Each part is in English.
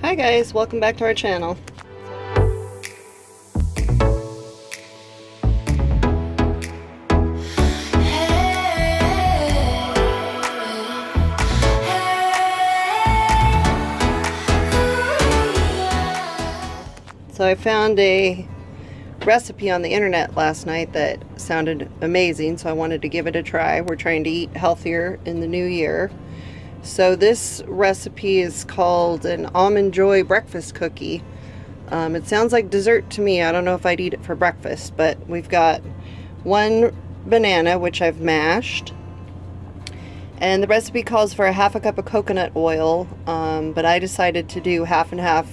Hi guys, welcome back to our channel. So I found a recipe on the internet last night that sounded amazing, so I wanted to give it a try. We're trying to eat healthier in the new year. So this recipe is called an Almond Joy breakfast cookie. It sounds like dessert to me. I don't know if I'd eat it for breakfast, but we've got one banana, which I've mashed. And the recipe calls for a half a cup of coconut oil, but I decided to do half and half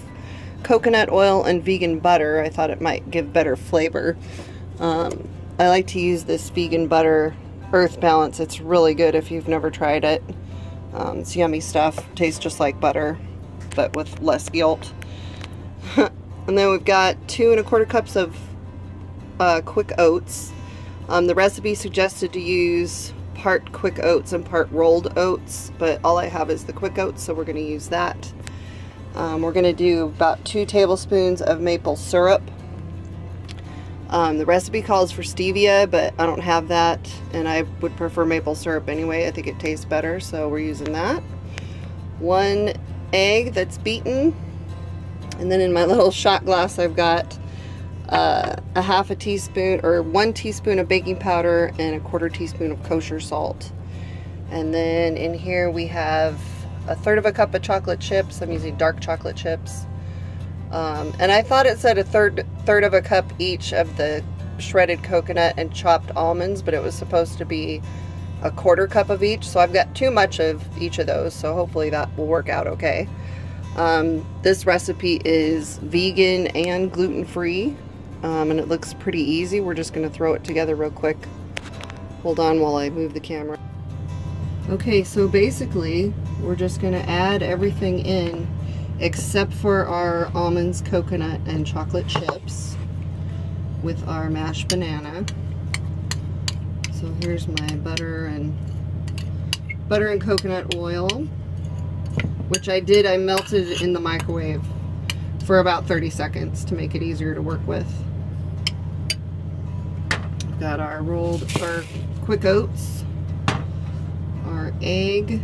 coconut oil and vegan butter. I thought it might give better flavor. I like to use this vegan butter Earth Balance. It's really good if you've never tried it. It's yummy stuff. Tastes just like butter, but with less guilt. And then we've got 2 1/4 cups of quick oats. The recipe suggested to use part quick oats and part rolled oats, but all I have is the quick oats, so we're going to use that. We're going to do about 2 tablespoons of maple syrup. The recipe calls for stevia, but I don't have that, and I would prefer maple syrup anyway. I think it tastes better, so we're using that. 1 egg that's beaten, and then in my little shot glass I've got a half a teaspoon or 1 teaspoon of baking powder and a 1/4 teaspoon of kosher salt. And then in here we have 1/3 cup of chocolate chips. I'm using dark chocolate chips. And I thought it said a third of a cup each of the shredded coconut and chopped almonds, but it was supposed to be a 1/4 cup of each, so I've got too much of each of those, so hopefully that will work out okay. This recipe is vegan and gluten-free, and it looks pretty easy. We're just going to throw it together real quick. Hold on while I move the camera. Okay, so basically we're just going to add everything in except for our almonds, coconut, and chocolate chips with our mashed banana. So here's my butter and coconut oil, which I melted in the microwave for about 30 seconds to make it easier to work with. Got our quick oats, our egg,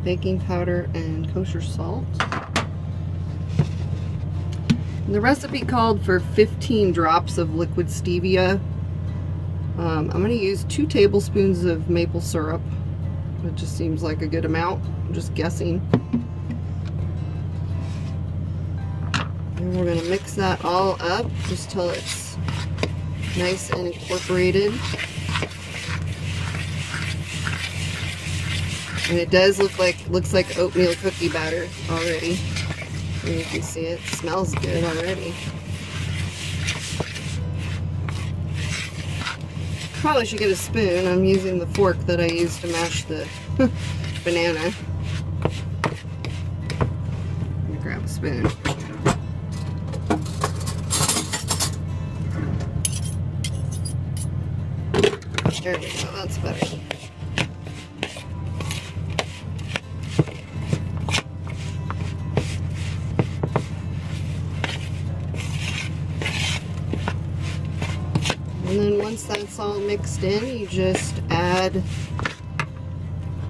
baking powder, and kosher salt. And the recipe called for 15 drops of liquid stevia. I'm going to use 2 tablespoons of maple syrup. It just seems like a good amount. I'm just guessing. And we're going to mix that all up just till it's nice and incorporated. And it does looks like oatmeal cookie batter already. And you can see it smells good already. Probably should get a spoon. I'm using the fork that I used to mash the banana. Let me grab a spoon. There we go, that's better. And then once that's all mixed in, you just add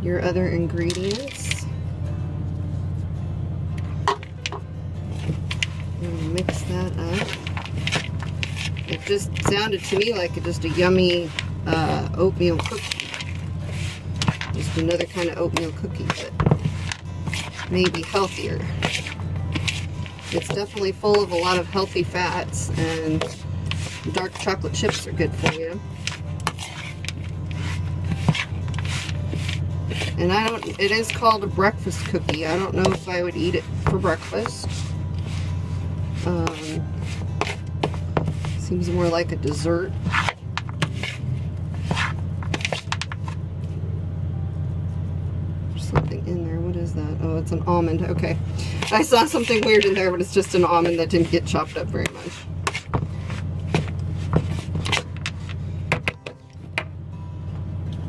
your other ingredients. And mix that up. It just sounded to me like just a yummy oatmeal cookie. Just another kind of oatmeal cookie, but maybe healthier. It's definitely full of a lot of healthy fats, and dark chocolate chips are good for you. And it is called a breakfast cookie. I don't know if I would eat it for breakfast. Seems more like a dessert. There's something in there. What is that? Oh, it's an almond. Okay. I saw something weird in there, but it's just an almond that didn't get chopped up very much.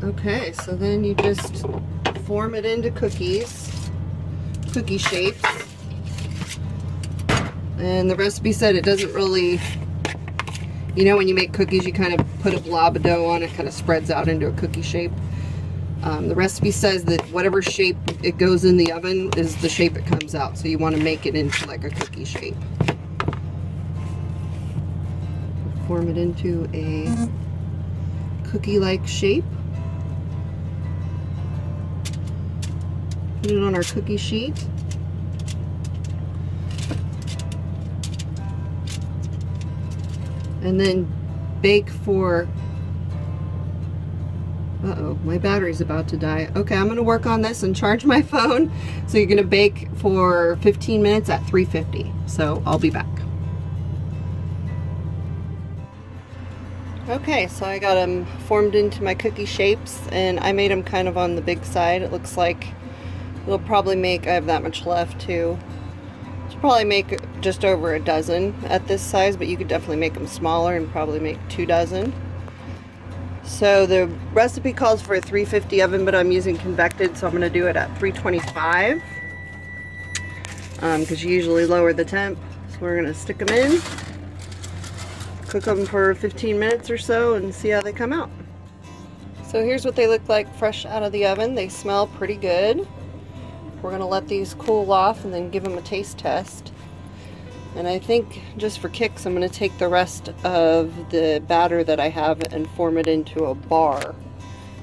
Okay, so then you just form it into cookies. cookie shapes. And the recipe said it doesn't really, you know, when you make cookies, you kind of put a blob of dough on it, kind of spreads out into a cookie shape. The recipe says that whatever shape it goes in the oven is the shape it comes out. So you want to make it into like a cookie shape. Form it into a cookie-like shape. Put it on our cookie sheet. And then bake for, uh-oh, my battery's about to die. Okay, I'm gonna work on this and charge my phone. So you're gonna bake for 15 minutes at 350. So I'll be back. Okay, so I got them formed into my cookie shapes, and I made them kind of on the big side. It looks like it'll probably make, I have that much left too. It'll probably make just over a dozen at this size, but you could definitely make them smaller and probably make 2 dozen. So the recipe calls for a 350 oven, but I'm using convected, so I'm going to do it at 325. Because you usually lower the temp. So we're going to stick them in. Cook them for 15 minutes or so and see how they come out. So here's what they look like fresh out of the oven. They smell pretty good. We're going to let these cool off and then give them a taste test. And I think just for kicks, I'm going to take the rest of the batter that I have and form it into a bar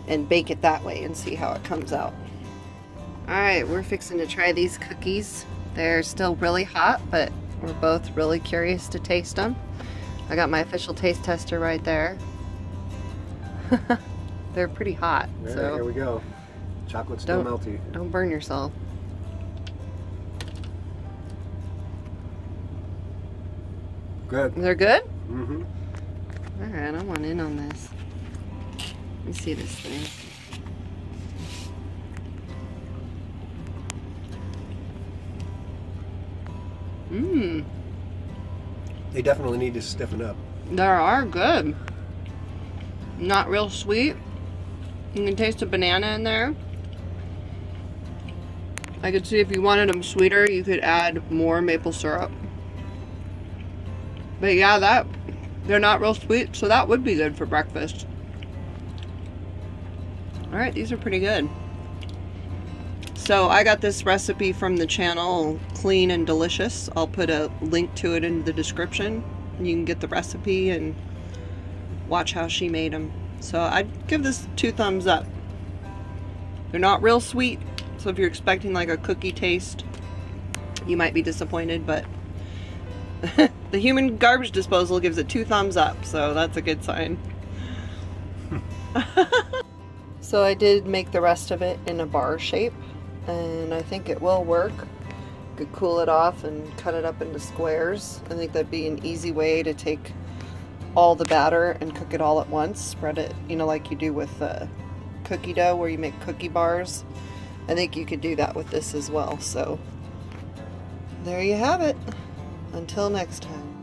and bake it that way and see how it comes out. Alright, we're fixing to try these cookies. They're still really hot, but we're both really curious to taste them. I got my official taste tester right there. They're pretty hot. Yeah, so here we go. Chocolate's still melty. Don't burn yourself. Good. They're good? Mm-hmm. Alright, I want in on this. Let me see this thing. Mmm. They definitely need to stiffen up. They are good. Not real sweet. You can taste a banana in there. I could see if you wanted them sweeter, you could add more maple syrup. But yeah, they're not real sweet, so that would be good for breakfast. Alright, these are pretty good. So I got this recipe from the channel, Clean and Delicious. I'll put a link to it in the description. You can get the recipe and watch how she made them. So I'd give this 2 thumbs up. They're not real sweet, so if you're expecting like a cookie taste, you might be disappointed, but the human garbage disposal gives it 2 thumbs up, so that's a good sign. So I did make the rest of it in a bar shape, and I think it will work. Could cool it off and cut it up into squares. I think that'd be an easy way to take all the batter and cook it all at once. Spread it, you know, like you do with cookie dough where you make cookie bars. I think you could do that with this as well. So there you have it. Until next time.